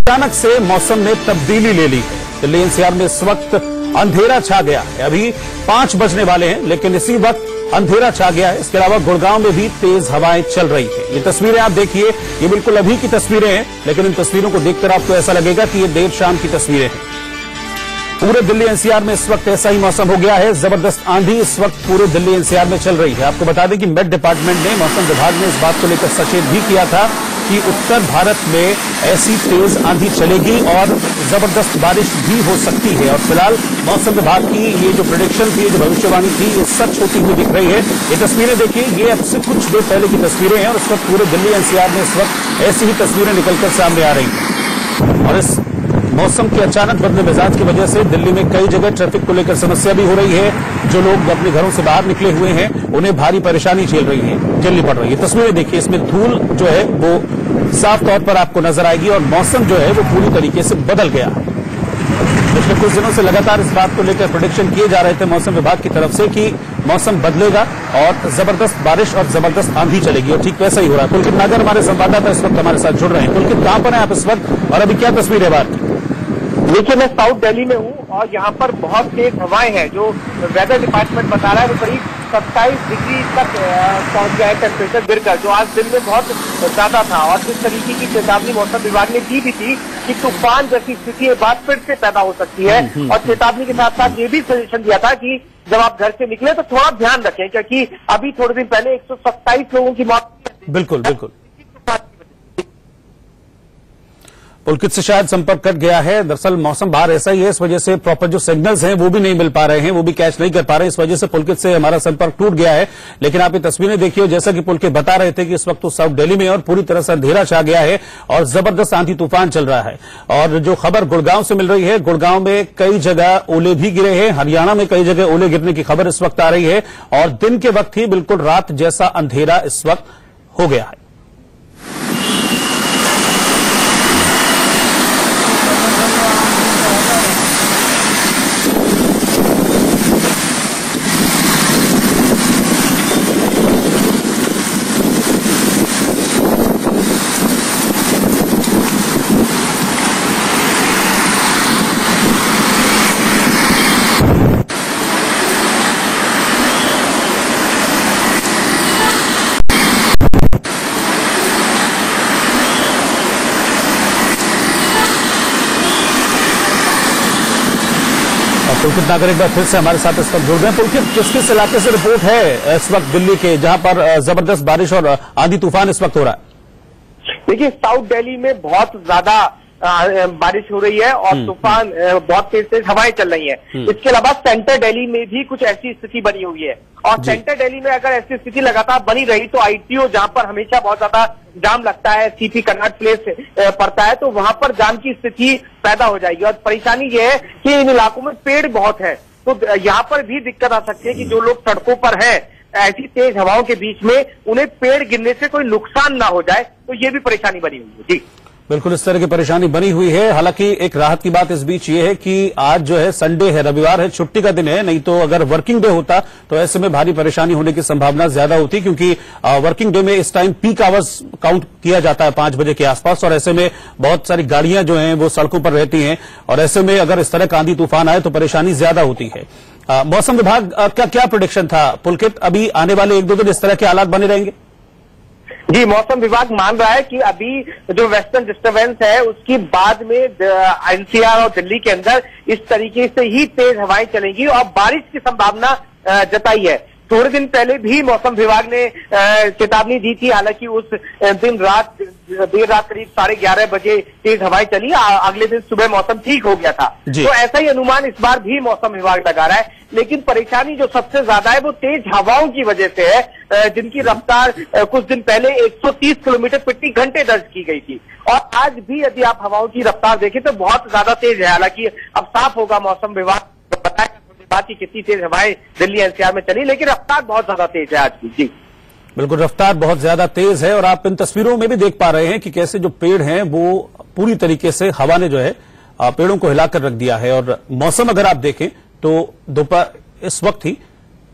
अचानक से मौसम ने तब्दीली ले ली है। दिल्ली एनसीआर में इस वक्त अंधेरा छा गया है। अभी 5 बजने वाले हैं, लेकिन इसी वक्त अंधेरा छा गया है। इसके अलावा गुड़गांव में भी तेज हवाएं चल रही हैं। ये तस्वीरें आप देखिए, ये बिल्कुल अभी की तस्वीरें हैं, लेकिन इन तस्वीरों को देखकर आपको ऐसा लगेगा कि ये देर शाम की तस्वीरें हैं। पूरे दिल्ली एनसीआर में इस वक्त ऐसा ही मौसम हो गया है। जबरदस्त आंधी इस वक्त पूरे दिल्ली एनसीआर में चल रही है। आपको बता दें कि मेट डिपार्टमेंट ने, मौसम विभाग ने इस बात को लेकर सचेत भी किया था कि उत्तर भारत में ऐसी तेज आंधी चलेगी और जबरदस्त बारिश भी हो सकती है। और फिलहाल मौसम विभाग की ये जो प्रेडिक्शन थी, जो भविष्यवाणी थी, ये सच होती हुई दिख रही है। ये तस्वीरें देखिए, ये अब से कुछ देर पहले की तस्वीरें हैं और इस वक्त पूरे दिल्ली एनसीआर में इस वक्त ऐसी ही तस्वीरें निकलकर सामने आ रही हैं। और इस मौसम के अचानक बदले मिजाज की वजह से दिल्ली में कई जगह ट्रैफिक को लेकर समस्या भी हो रही है। जो लोग अपने घरों से बाहर निकले हुए हैं, उन्हें भारी परेशानी झेलनी पड़ रही है। तस्वीरें देखिए, इसमें धूल जो है वो साफ तौर पर आपको नजर आएगी और मौसम जो है वो पूरी तरीके से बदल गया है। पिछले कुछ दिनों से लगातार इस बात को लेकर प्रेडिक्शन किए जा रहे थे मौसम विभाग की तरफ से कि मौसम बदलेगा और जबरदस्त बारिश और जबरदस्त आंधी चलेगी, और ठीक वैसा ही हो रहा है। पुलकित नागर हमारे संवाददाता इस वक्त हमारे साथ जुड़ रहे हैं। पुलकित, कहां पर हैं आप इस वक्त और अभी क्या तस्वीर है बात? देखिए, मैं साउथ दिल्ली में हूँ और यहाँ पर बहुत तेज हवाएं हैं। जो वेदर डिपार्टमेंट बता रहा है वो करीब 27 डिग्री तक पहुंच गया है टेम्परेचर गिरकर, जो आज दिन में बहुत ज्यादा था। और जिस तरीके की चेतावनी मौसम विभाग ने दी भी थी कि तूफान जैसी स्थिति एक बार फिर से पैदा हो सकती है, और चेतावनी के साथ साथ ये भी सजेशन दिया था कि जब आप घर से निकले तो थोड़ा ध्यान रखें, क्योंकि अभी थोड़े दिन पहले 127 लोगों की मौत। बिल्कुल बिल्कुल। पुलकित से शायद संपर्क कट गया है। दरअसल मौसम बाहर ऐसा ही है, इस वजह से प्रॉपर जो सिग्नल्स हैं वो भी नहीं मिल पा रहे हैं, वो भी कैच नहीं कर पा रहे हैं। इस वजह से पुलकित से हमारा संपर्क टूट गया है। लेकिन आप ये तस्वीरें देखिए, जैसा कि पुलकित बता रहे थे कि इस वक्त तो साउथ दिल्ली में और पूरी तरह से अंधेरा छा गया है और जबरदस्त आंधी तूफान चल रहा है। और जो खबर गुड़गांव से मिल रही है, गुड़गांव में कई जगह ओले भी गिरे हैं। हरियाणा में कई जगह ओले गिरने की खबर इस वक्त आ रही है और दिन के वक्त ही बिल्कुल रात जैसा अंधेरा इस वक्त हो गया है। पुलकित नागर एक बार फिर से हमारे साथ इस वक्त जुड़ गए। पुलकित, किस किस इलाके से रिपोर्ट है इस वक्त दिल्ली के, जहां पर जबरदस्त बारिश और आंधी तूफान इस वक्त हो रहा है? देखिए, साउथ दिल्ली में बहुत ज्यादा बारिश हो रही है और तूफान बहुत तेज तेज हवाएं चल रही हैं। इसके अलावा सेंटर दिल्ली में भी कुछ ऐसी स्थिति बनी हुई है, और सेंटर दिल्ली में अगर ऐसी स्थिति लगातार बनी रही तो आईटीओ, जहां पर हमेशा बहुत ज्यादा जाम लगता है, सीपी कन्नॉट प्लेस पड़ता है, तो वहां पर जाम की स्थिति पैदा हो जाएगी। और परेशानी ये है कि इन इलाकों में पेड़ बहुत है, तो यहाँ पर भी दिक्कत आ सकती है कि जो लोग सड़कों पर हैं ऐसी तेज हवाओं के बीच में, उन्हें पेड़ गिरने से कोई नुकसान ना हो जाए, तो ये भी परेशानी बनी हुई है। जी बिल्कुल, इस तरह की परेशानी बनी हुई है। हालांकि एक राहत की बात इस बीच ये है कि आज जो है संडे है, रविवार है, छुट्टी का दिन है। नहीं तो अगर वर्किंग डे होता तो ऐसे में भारी परेशानी होने की संभावना ज्यादा होती, क्योंकि वर्किंग डे में इस टाइम पीक आवर्स काउंट किया जाता है 5 बजे के आसपास, और ऐसे में बहुत सारी गाड़ियां जो हैं वो सड़कों पर रहती हैं, और ऐसे में अगर इस तरह का आंधी तूफान आए तो परेशानी ज्यादा होती है। मौसम विभाग का क्या प्रेडिक्शन था पुलकित? अभी आने वाले 1-2 दिन इस तरह के हालात बने रहेंगे? जी, मौसम विभाग मान रहा है कि अभी जो वेस्टर्न डिस्टर्बेंस है उसकी बाद में एनसीआर और दिल्ली के अंदर इस तरीके से ही तेज हवाएं चलेंगी और बारिश की संभावना जताई है। थोड़े दिन पहले भी मौसम विभाग ने चेतावनी दी थी, हालांकि उस दिन देर रात करीब 11:30 बजे तेज हवाएं चली, अगले दिन सुबह मौसम ठीक हो गया था। तो ऐसा ही अनुमान इस बार भी मौसम विभाग लगा रहा है। लेकिन परेशानी जो सबसे ज्यादा है वो तेज हवाओं की वजह से है, जिनकी रफ्तार कुछ दिन पहले 130 किलोमीटर प्रति घंटे दर्ज की गई थी, और आज भी यदि आप हवाओं की रफ्तार देखें तो बहुत ज्यादा तेज है। हालांकि अब साफ होगा, मौसम विभाग बताएगा बात की कितनी तेज हवाएं दिल्ली एनसीआर में चली, लेकिन रफ्तार बहुत ज्यादा तेज है आज की। जी बिल्कुल, रफ्तार बहुत ज्यादा तेज है, और आप इन तस्वीरों में भी देख पा रहे हैं कि कैसे जो पेड़ हैं वो पूरी तरीके से हवा ने जो है पेड़ों को हिलाकर रख दिया है। और मौसम अगर आप देखें तो दोपहर इस वक्त ही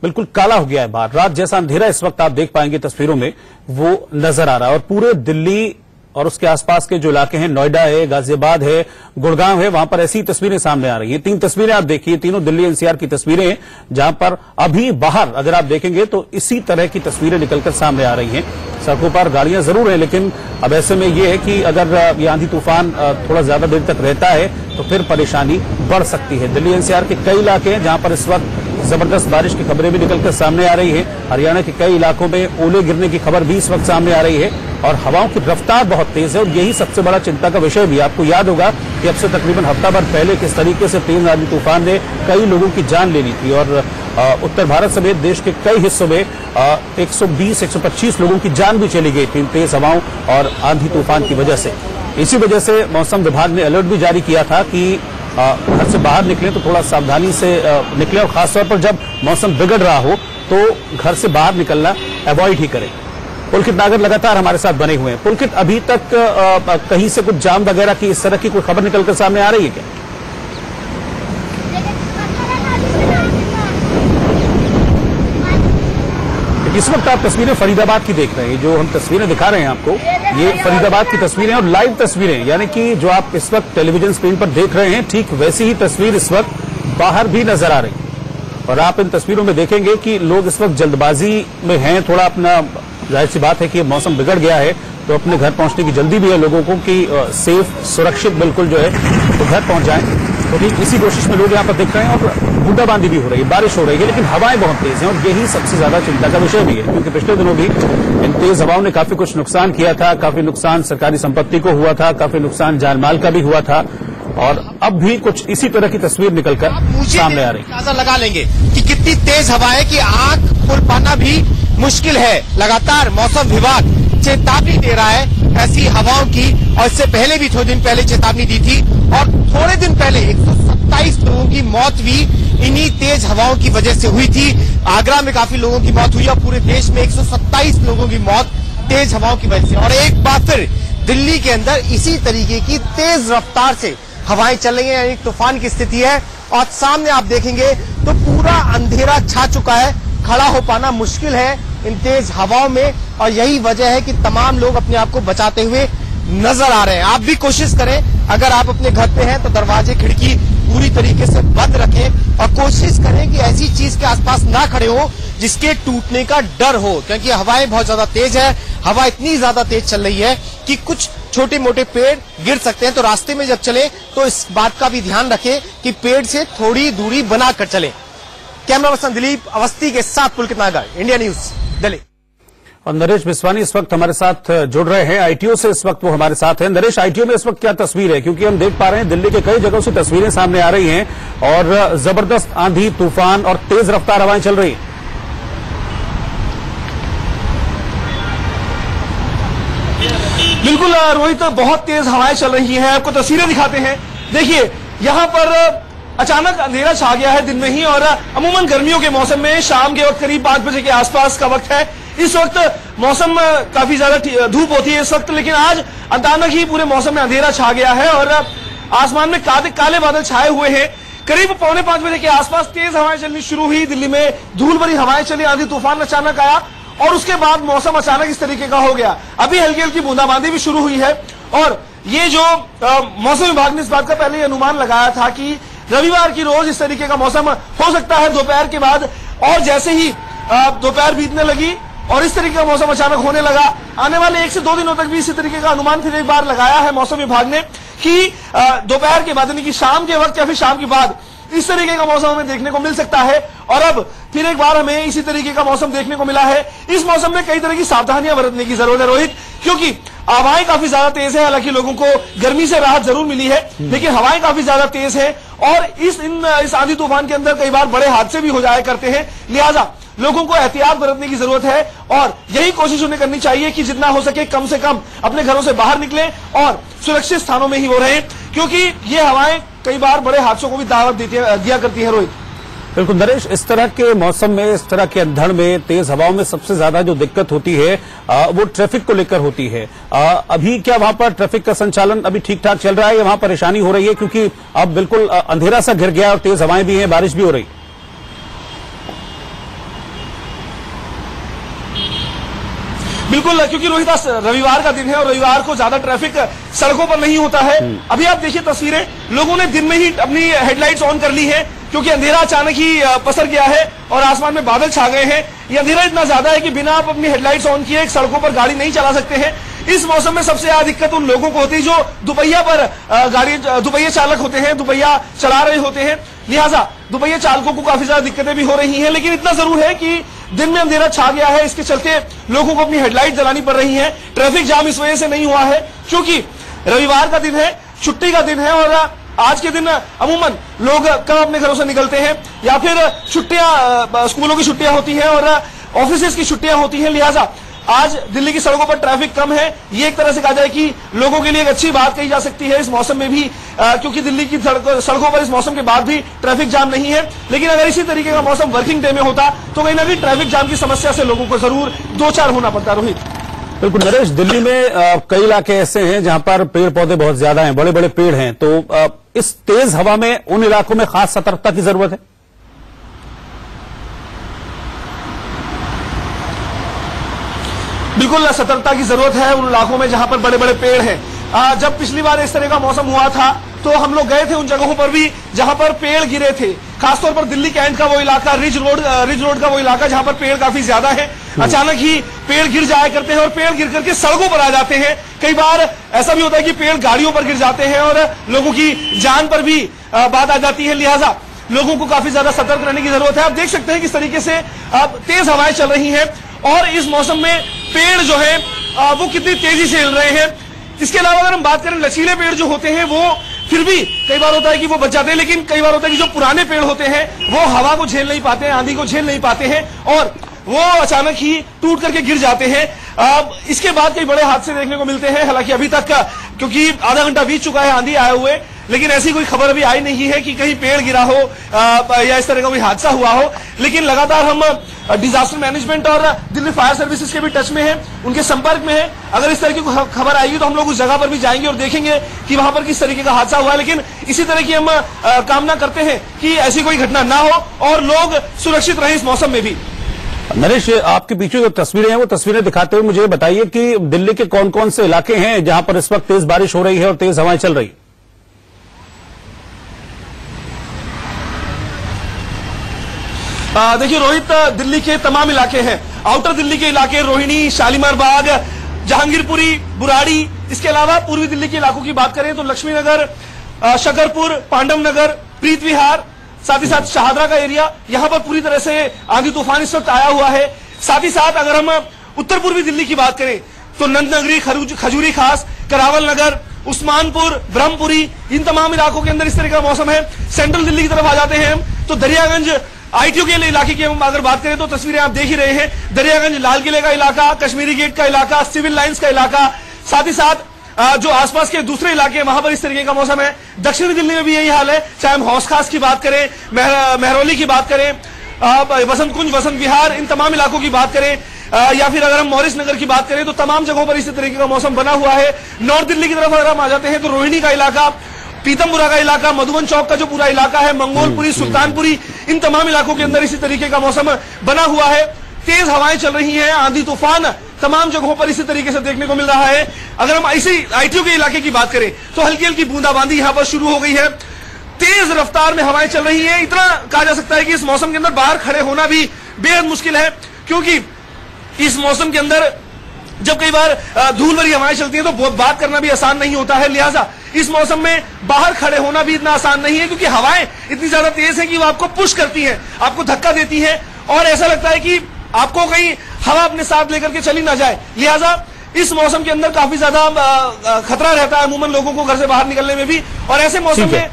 बिल्कुल काला हो गया है बाहर, रात जैसा अंधेरा इस वक्त आप देख पाएंगे तस्वीरों में वो नजर आ रहा है। और पूरे दिल्ली और उसके आसपास के जो इलाके हैं, नोएडा है, गाजियाबाद है, गुड़गांव है, वहां पर ऐसी तस्वीरें सामने आ रही हैं। 3 तस्वीरें आप देखिए, तीनों दिल्ली एनसीआर की तस्वीरें हैं, जहां पर अभी बाहर अगर आप देखेंगे तो इसी तरह की तस्वीरें निकलकर सामने आ रही हैं। सड़कों पर गाड़ियां जरूर हैं, लेकिन अब ऐसे में यह है कि अगर ये आंधी तूफान थोड़ा ज्यादा देर तक रहता है तो फिर परेशानी बढ़ सकती है। दिल्ली एनसीआर के कई इलाके हैं जहां पर इस वक्त जबरदस्त बारिश की खबरें भी निकलकर सामने आ रही है। हरियाणा के कई इलाकों में ओले गिरने की खबर भी इस वक्त सामने आ रही है और हवाओं की रफ्तार बहुत तेज है और यही सबसे बड़ा चिंता का विषय भी। आपको याद होगा कि अब से तकरीबन हफ्ता भर पहले किस तरीके से तेज आंधी तूफान ने कई लोगों की जान ले ली थी और उत्तर भारत समेत देश के कई हिस्सों में 120-125 लोगों की जान भी चली गई थी तेज हवाओं और आंधी तूफान की वजह से। इसी वजह से मौसम विभाग ने अलर्ट भी जारी किया था कि घर से बाहर निकले तो थोड़ा सावधानी से निकले और खासतौर पर जब मौसम बिगड़ रहा हो तो घर से बाहर निकलना अवॉइड ही करें। पुलकित नागर लगातार हमारे साथ बने हुए हैं। पुलकित, अभी तक कहीं से कुछ जाम वगैरह की इस तरह की कोई खबर निकलकर सामने आ रही है क्या? इस वक्त आप तस्वीरें फरीदाबाद की देख रहे हैं। जो हम तस्वीरें दिखा रहे हैं आपको, ये फरीदाबाद की तस्वीरें और लाइव तस्वीरें, यानी कि जो आप इस वक्त टेलीविजन स्क्रीन पर देख रहे हैं ठीक वैसी ही तस्वीर इस वक्त बाहर भी नजर आ रही है। और आप इन तस्वीरों में देखेंगे कि लोग इस वक्त जल्दबाजी में हैं, थोड़ा अपना, जाहिर सी बात है कि मौसम बिगड़ गया है तो अपने घर पहुंचने की जल्दी भी है लोगों को कि सेफ, सुरक्षित बिल्कुल जो है तो घर पहुंच जाएं। तो ठीक इसी कोशिश में लोग यहाँ पर दिख रहे हैं और बूंदाबांदी भी हो रही है, बारिश हो रही है, लेकिन हवाएं बहुत तेज हैं और यही सबसे ज्यादा चिंता का विषय भी है क्योंकि पिछले दिनों भी इन तेज हवाओं ने काफी कुछ नुकसान किया था, काफी नुकसान सरकारी संपत्ति को हुआ था, काफी नुकसान जानमाल का भी हुआ था और अब भी कुछ इसी तरह की तस्वीर निकलकर सामने आ रही है। अंदाजा लगा लेंगे कि कितनी तेज हवाएं कि आंख खोल पाना भी मुश्किल है। लगातार मौसम विभाग चेतावनी दे रहा है ऐसी हवाओं की और इससे पहले भी थोड़े दिन पहले चेतावनी दी थी और थोड़े दिन पहले 127 लोगों की मौत भी इन्हीं तेज हवाओं की वजह से हुई थी। आगरा में काफी लोगों की मौत हुई और पूरे देश में 127 लोगों की मौत तेज हवाओं की वजह से। और एक बार फिर दिल्ली के अंदर इसी तरीके की तेज रफ्तार से हवाएं चल रही हैं, यानी तूफान की स्थिति है और सामने आप देखेंगे तो पूरा अंधेरा छा चुका है, खड़ा हो पाना मुश्किल है इन तेज हवाओं में और यही वजह है कि तमाम लोग अपने आप को बचाते हुए नजर आ रहे हैं। आप भी कोशिश करें, अगर आप अपने घर पे हैं तो दरवाजे खिड़की पूरी तरीके से बंद रखें और कोशिश करें कि ऐसी चीज के आसपास ना खड़े हो जिसके टूटने का डर हो, क्योंकि हवाएं बहुत ज्यादा तेज है। हवा इतनी ज्यादा तेज चल रही है कि कुछ छोटे मोटे पेड़ गिर सकते हैं, तो रास्ते में जब चले तो इस बात का भी ध्यान रखें कि पेड़ से थोड़ी दूरी बनाकर चलें। कैमरा पर्सन दिलीप अवस्थी के साथ पुलकित नागर, इंडिया न्यूज, दिल्ली। और नरेश बिस्वानी इस वक्त हमारे साथ जुड़ रहे हैं, आईटीओ से इस वक्त वो हमारे साथ हैं। नरेश, आईटीओ में इस वक्त क्या तस्वीर है, क्योंकि हम देख पा रहे हैं दिल्ली के कई जगहों से तस्वीरें सामने आ रही हैं और जबरदस्त आंधी तूफान और तेज रफ्तार हवाएं चल रही हैं। बिल्कुल रोहित, बहुत तेज हवाएं चल रही हैं। आपको तस्वीरें दिखाते हैं। देखिए, यहाँ पर अचानक अंधेरा छा गया है दिन में ही और अमूमन गर्मियों के मौसम में शाम के वक्त करीब 5 बजे के आसपास का वक्त है। इस वक्त मौसम काफी ज्यादा धूप होती है इस वक्त, लेकिन आज अचानक ही पूरे मौसम में अंधेरा छा गया है और आसमान में काले बादल छाए हुए हैं। करीब 4:45 बजे के आसपास तेज हवाएं चलनी शुरू हुई। दिल्ली में धूल भरी हवाएं चली, आंधी तूफान अचानक आया और उसके बाद मौसम अचानक इस तरीके का हो गया। अभी हल्की हल्की बूंदाबांदी भी शुरू हुई है और ये जो मौसम विभाग ने इस बात का पहले अनुमान लगाया था कि रविवार की रोज इस तरीके का मौसम हो सकता है दोपहर के बाद, और जैसे ही दोपहर बीतने लगी और इस तरीके का मौसम अचानक होने लगा, आने वाले 1 से 2 दिनों तक भी इसी तरीके का अनुमान फिर एक बार लगाया है मौसम विभाग ने कि दोपहर के बाद यानी कि शाम के वक्त या फिर शाम के बाद इस तरीके का मौसम हमें देखने को मिल सकता है। और अब फिर एक बार हमें इसी तरीके का मौसम देखने को मिला है। इस मौसम में कई तरह की सावधानियां बरतने की जरूरत है रोहित, क्योंकि हवाएं काफी ज्यादा तेज है। हालांकि लोगों को गर्मी से राहत जरूर मिली है, लेकिन हवाएं काफी ज्यादा तेज है और इस आंधी तूफान के अंदर कई बार बड़े हादसे भी हो जाया करते हैं। लिहाजा लोगों को एहतियात बरतने की जरूरत है और यही कोशिश उन्हें करनी चाहिए कि जितना हो सके कम से कम अपने घरों से बाहर निकलें और सुरक्षित स्थानों में ही वो रहें, क्योंकि ये हवाएं कई बार बड़े हादसों को भी दावत दिया करती है रोहित। बिल्कुल नरेश, इस तरह के मौसम में, इस तरह के अंधड़ में, तेज हवाओं में सबसे ज्यादा जो दिक्कत होती है वो ट्रैफिक को लेकर होती है। अभी क्या वहां पर ट्रैफिक का संचालन अभी ठीक ठाक चल रहा है या वहां परेशानी हो रही है, क्योंकि अब बिल्कुल अंधेरा सा घिर गया और तेज हवाएं भी हैं, बारिश भी हो रही है? बिल्कुल, क्योंकि रोहित आज रविवार का दिन है और रविवार को ज्यादा ट्रैफिक सड़कों पर नहीं होता है। अभी आप देखिए तस्वीरें, लोगों ने दिन में ही अपनी हेडलाइट्स ऑन कर ली है क्योंकि अंधेरा अचानक ही पसर गया है और आसमान में बादल छा गए हैं। ये अंधेरा इतना ज्यादा है कि बिना आप अपनी हेडलाइट्स ऑन किए सड़कों पर गाड़ी नहीं चला सकते हैं। इस मौसम में सबसे ज्यादा दिक्कत उन लोगों को होती है जो दुपहिया पर दुपहिया चालक होते हैं, दुपहिया चला रहे होते हैं। लिहाजा दुपहिया चालकों को काफी ज्यादा दिक्कतें भी हो रही हैं। लेकिन इतना जरूर है कि दिन में अंधेरा छा गया है, इसके चलते लोगों को अपनी हेडलाइट जलानी पड़ रही है। ट्रैफिक जाम इस वजह से नहीं हुआ है क्योंकि रविवार का दिन है, छुट्टी का दिन है और आज के दिन अमूमन लोग कब अपने घरों से निकलते हैं या फिर छुट्टियां, स्कूलों की छुट्टियां होती हैं और ऑफिसेज की छुट्टियां होती हैं। लिहाजा आज दिल्ली की सड़कों पर ट्रैफिक कम है। ये एक तरह से कहा जाए कि लोगों के लिए एक अच्छी बात कही जा सकती है इस मौसम में भी, क्योंकि दिल्ली की सड़कों पर इस मौसम के बाद भी ट्रैफिक जाम नहीं है। लेकिन अगर इसी तरीके का मौसम वर्किंग डे में होता तो कहीं ना कहीं ट्रैफिक जाम की समस्या से लोगों को जरूर दो चार होना पड़ता। रोहित, बिल्कुल नरेश, दिल्ली में कई इलाके ऐसे हैं जहां पर पेड़ पौधे बहुत ज्यादा हैं, बड़े बड़े पेड़ हैं, तो इस तेज हवा में उन इलाकों में खास सतर्कता की जरूरत है। बिल्कुल सतर्कता की जरूरत है उन इलाकों में जहां पर बड़े बड़े पेड़ हैं। जब पिछली बार इस तरह का मौसम हुआ था तो हम लोग गए थे उन जगहों पर भी जहां पर पेड़ गिरे थे, खासतौर पर दिल्ली कैंट का वो इलाका, रिज रोड का वो इलाका जहां पर पेड़ काफी ज्यादा है। अचानक ही पेड़ गिर जाया करते हैं और पेड़ गिर करके सड़कों पर आ जाते हैं। कई बार ऐसा भी होता है कि पेड़ गाड़ियों पर गिर जाते हैं और लोगों की जान पर भी बात आ जाती है। लिहाजा लोगों को काफी ज्यादा सतर्क रहने की जरूरत है। आप देख सकते हैं किस तरीके से अब तेज हवाएं चल रही हैं और इस मौसम में पेड़ जो है वो कितनी तेजी से हिल रहे हैं। इसके अलावा अगर हम बात करें लचीले पेड़ जो होते हैं वो फिर भी कई बार होता है कि वो बच जाते हैं, लेकिन कई बार होता है कि जो पुराने पेड़ होते हैं वो हवा को झेल नहीं पाते हैं, आंधी को झेल नहीं पाते हैं और वो अचानक ही टूट करके गिर जाते हैं। इसके बाद कई बड़े हादसे देखने को मिलते हैं। हालांकि अभी तक क्योंकि आधा घंटा बीत चुका है आंधी आए हुए, लेकिन ऐसी कोई खबर अभी आई नहीं है कि कहीं पेड़ गिरा हो या इस तरह का कोई हादसा हुआ हो। लेकिन लगातार हम डिजास्टर मैनेजमेंट और दिल्ली फायर सर्विसेज के भी टच में हैं, उनके संपर्क में हैं। अगर इस तरह की खबर आएगी तो हम लोग उस जगह पर भी जाएंगे और देखेंगे कि वहां पर किस तरीके का हादसा हुआ है। लेकिन इसी तरह की हम कामना करते हैं कि ऐसी कोई घटना ना हो और लोग सुरक्षित रहें इस मौसम में भी। नरेश, आपके पीछे जो तस्वीरें हैं वो तस्वीरें दिखाते हुए मुझे बताइए कि दिल्ली के कौन कौन से इलाके हैं जहां पर इस वक्त तेज बारिश हो रही है और तेज हवाएं चल रही है। देखिए रोहित, दिल्ली के तमाम इलाके हैं। आउटर दिल्ली के इलाके रोहिणी, शालीमार बाग, जहांगीरपुरी, बुराड़ी, इसके अलावा पूर्वी दिल्ली के इलाकों की बात करें तो लक्ष्मी नगर, शकरपुर, पांडव नगर, प्रीत विहार, साथ ही साथ शाहदरा का एरिया, यहां पर पूरी तरह से आंधी तूफान इस वक्त आया हुआ है। साथ ही साथ अगर हम उत्तर पूर्वी दिल्ली की बात करें तो नंदनगरी, खजूरी खास, करावल नगर, उस्मानपुर, ब्रह्मपुरी, इन तमाम इलाकों के अंदर इस तरह का मौसम है। सेंट्रल दिल्ली की तरफ आ जाते हैं तो दरियागंज, आईटीओ के इलाके की हम अगर बात करें तो तस्वीरें आप देख ही रहे हैं। दरियागंज, लाल किले का इलाका, कश्मीरी गेट का इलाका, सिविल लाइंस का इलाका, साथ ही साथ जो आसपास के दूसरे इलाके हैं वहां पर इस तरीके का मौसम है। दक्षिणी दिल्ली में भी यही हाल है, चाहे हम हौस खास की बात करें, महरौली की बात करें, वसंत कुंज, वसंत विहार, इन तमाम इलाकों की बात करें या फिर अगर हम मॉरिस नगर की बात करें तो तमाम जगहों पर इसी तरीके का मौसम बना हुआ है। नॉर्थ दिल्ली की तरफ अगर हम आ जाते हैं तो रोहिणी का इलाका, पीतमपुरा का इलाका, मधुबन चौक का जो पूरा इलाका है, मंगोलपुरी, सुल्तानपुरी, इन तमाम इलाकों के अंदर इसी तरीके का मौसम बना हुआ है। तेज हवाएं चल रही हैं, आंधी तूफान तमाम जगहों पर इसी तरीके से देखने को मिल रहा है। अगर हम इसी आईटीओ के इलाके की बात करें तो हल्की हल्की बूंदाबांदी यहां पर शुरू हो गई है। तेज रफ्तार में हवाएं चल रही हैं। इतना कहा जा सकता है कि इस मौसम के अंदर बाहर खड़े होना भी बेहद मुश्किल है, क्योंकि इस मौसम के अंदर जब कई बार धूल भरी हवाएं चलती हैं तो बात करना भी आसान नहीं होता है। लिहाजा इस मौसम में बाहर खड़े होना भी इतना आसान नहीं है, क्योंकि हवाएं इतनी ज्यादा तेज है कि वो आपको पुश करती हैं, आपको धक्का देती हैं और ऐसा लगता है कि आपको कहीं हवा अपने साथ लेकर के चली ना जाए। लिहाजा इस मौसम के अंदर काफी ज्यादा खतरा रहता है अमूमन लोगों को घर से बाहर निकलने में भी। और ऐसे मौसम में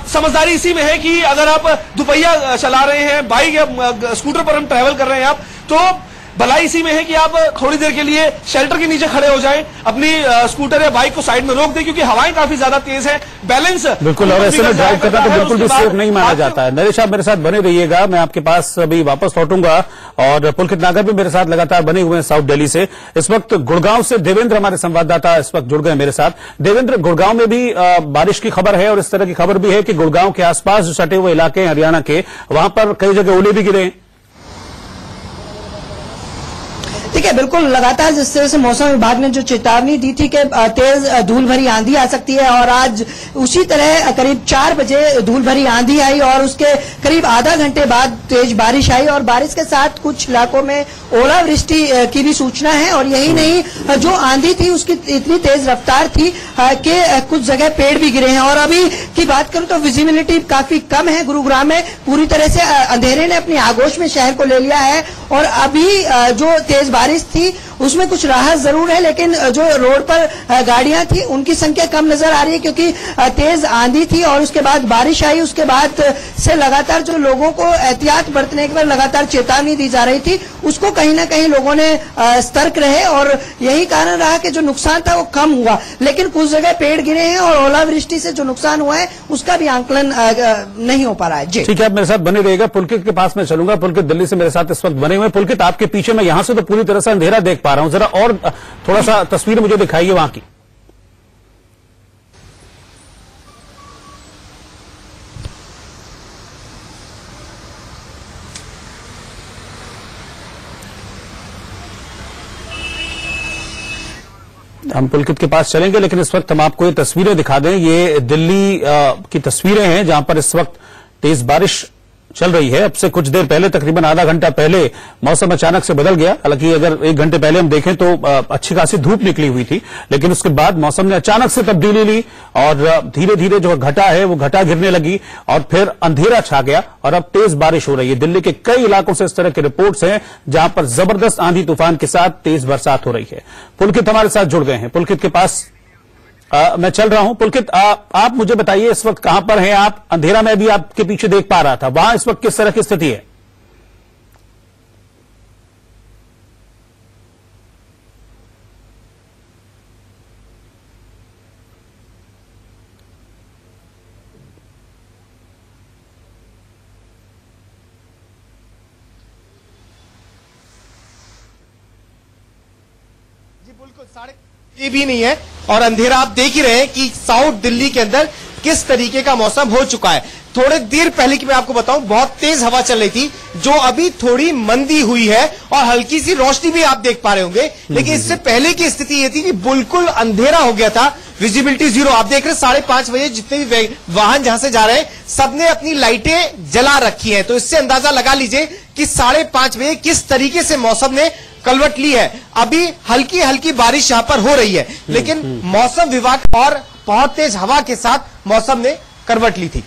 समझदारी इसी में है कि अगर आप दुपहिया चला रहे हैं, बाइक या स्कूटर पर हम ट्रैवल कर रहे हैं आप, तो भलाई इसी में है कि आप थोड़ी देर के लिए शेल्टर के नीचे खड़े हो जाएं, अपनी स्कूटर या बाइक को साइड में रोक दें, क्योंकि हवाएं काफी ज्यादा तेज है। बैलेंस बिल्कुल, और ऐसे में ड्राइव करना तो बिल्कुल भी सेफ नहीं माना जाता है। नरेश, आप मेरे साथ बने रहिएगा, मैं आपके पास अभी वापस लौटूंगा। और पुलकित नागर भी मेरे साथ लगातार बने हुए हैं साउथ दिल्ली से। इस वक्त गुड़गांव से देवेंद्र हमारे संवाददाता इस वक्त जुड़ गए मेरे साथ। देवेंद्र, गुड़गांव में भी बारिश की खबर है और इस तरह की खबर भी है कि गुड़गांव के आसपास जो सटे हुए इलाके हैं हरियाणा के, वहां पर कई जगह ओले भी गिरे हैं। ठीक है, बिल्कुल लगातार जिस तरह से मौसम विभाग ने जो चेतावनी दी थी कि तेज धूल भरी आंधी आ सकती है, और आज उसी तरह करीब 4 बजे धूल भरी आंधी आई और उसके करीब आधा घंटे बाद तेज बारिश आई, और बारिश के साथ कुछ इलाकों में ओलावृष्टि की भी सूचना है। और यही नहीं, जो आंधी थी उसकी इतनी तेज रफ्तार थी कि कुछ जगह पेड़ भी गिरे हैं। और अभी की बात करूं तो विजिबिलिटी काफी कम है। गुरुग्राम में पूरी तरह से अंधेरे ने अपनी आगोश में शहर को ले लिया है, और अभी जो तेज बारिश थी उसमें कुछ राहत जरूर है, लेकिन जो रोड पर गाड़ियां थी उनकी संख्या कम नजर आ रही है, क्योंकि तेज आंधी थी और उसके बाद बारिश आई। उसके बाद से लगातार जो लोगों को एहतियात बरतने के बाद लगातार चेतावनी दी जा रही थी, उसको कहीं ना कहीं लोगों ने सतर्क रहे, और यही कारण रहा कि जो नुकसान था वो कम हुआ। लेकिन कुछ जगह पेड़ गिरे हैं और ओलावृष्टि से जो नुकसान हुआ है उसका भी आंकलन नहीं हो पा रहा है। जी ठीक है, आप मेरे साथ बने रहिएगा। पुलकित के पास मैं चलूंगा। पुलकित दिल्ली से मेरे साथ इस वक्त बने हुए। पुलकित, आपके पीछे मैं यहां से तो पूरी तरह से अंधेरा देख पा रहा हूं, जरा और थोड़ा सा तस्वीर मुझे दिखाइए वहां की। हम पुलकित के पास चलेंगे, लेकिन इस वक्त हम आपको ये तस्वीरें दिखा दें। ये दिल्ली की तस्वीरें हैं जहां पर इस वक्त तेज बारिश चल रही है। अब से कुछ देर पहले, तकरीबन आधा घंटा पहले, मौसम अचानक से बदल गया। हालांकि अगर 1 घंटे पहले हम देखें तो अच्छी खासी धूप निकली हुई थी, लेकिन उसके बाद मौसम ने अचानक से तब्दीली ली और धीरे धीरे जो घटा है वो घटा गिरने लगी और फिर अंधेरा छा गया और अब तेज बारिश हो रही है। दिल्ली के कई इलाकों से इस तरह की रिपोर्ट्स हैं जहां पर जबरदस्त आंधी तूफान के साथ तेज बरसात हो रही है। पुलकित हमारे साथ जुड़ गए हैं। पुलकित के पास मैं चल रहा हूं। पुलकित, आप मुझे बताइए इस वक्त कहां पर हैं आप? अंधेरा में भी आपके पीछे देख पा रहा था, वहां इस वक्त किस तरह की स्थिति है? जी बिल्कुल, ये भी नहीं है और अंधेरा आप देख ही रहे हैं कि साउथ दिल्ली के अंदर किस तरीके का मौसम हो चुका है। थोड़े देर पहले की मैं आपको बताऊं, बहुत तेज हवा चल रही थी जो अभी थोड़ी मंदी हुई है और हल्की सी रोशनी भी आप देख पा रहे होंगे। लेकिन इससे पहले की स्थिति ये थी कि बिल्कुल अंधेरा हो गया था, विजिबिलिटी 0। आप देख रहे हैं 5:30 बजे जितने भी वाहन जहां से जा रहे हैं सबने अपनी लाइटें जला रखी है। तो इससे अंदाजा लगा लीजिए कि 5:30 बजे किस तरीके से मौसम ने कलवट ली है। अभी हल्की हल्की बारिश यहां पर हो रही है, लेकिन मौसम विभाग और बहुत तेज हवा के साथ मौसम ने करवट ली थी।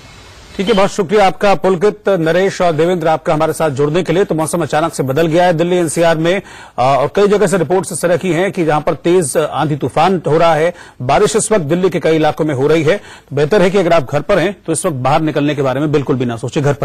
ठीक है, बहुत शुक्रिया आपका पुलकित। नरेश और देवेंद्र, आपका हमारे साथ जुड़ने के लिए। तो मौसम अचानक से बदल गया है दिल्ली एनसीआर में और कई जगह से रिपोर्ट्स इस तरह की हैं कि जहां पर तेज आंधी तूफान हो रहा है। बारिश इस वक्त दिल्ली के कई इलाकों में हो रही है। तो बेहतर है कि अगर आप घर पर हैं तो इस वक्त बाहर निकलने के बारे में बिल्कुल भी ना सोचें, घर पर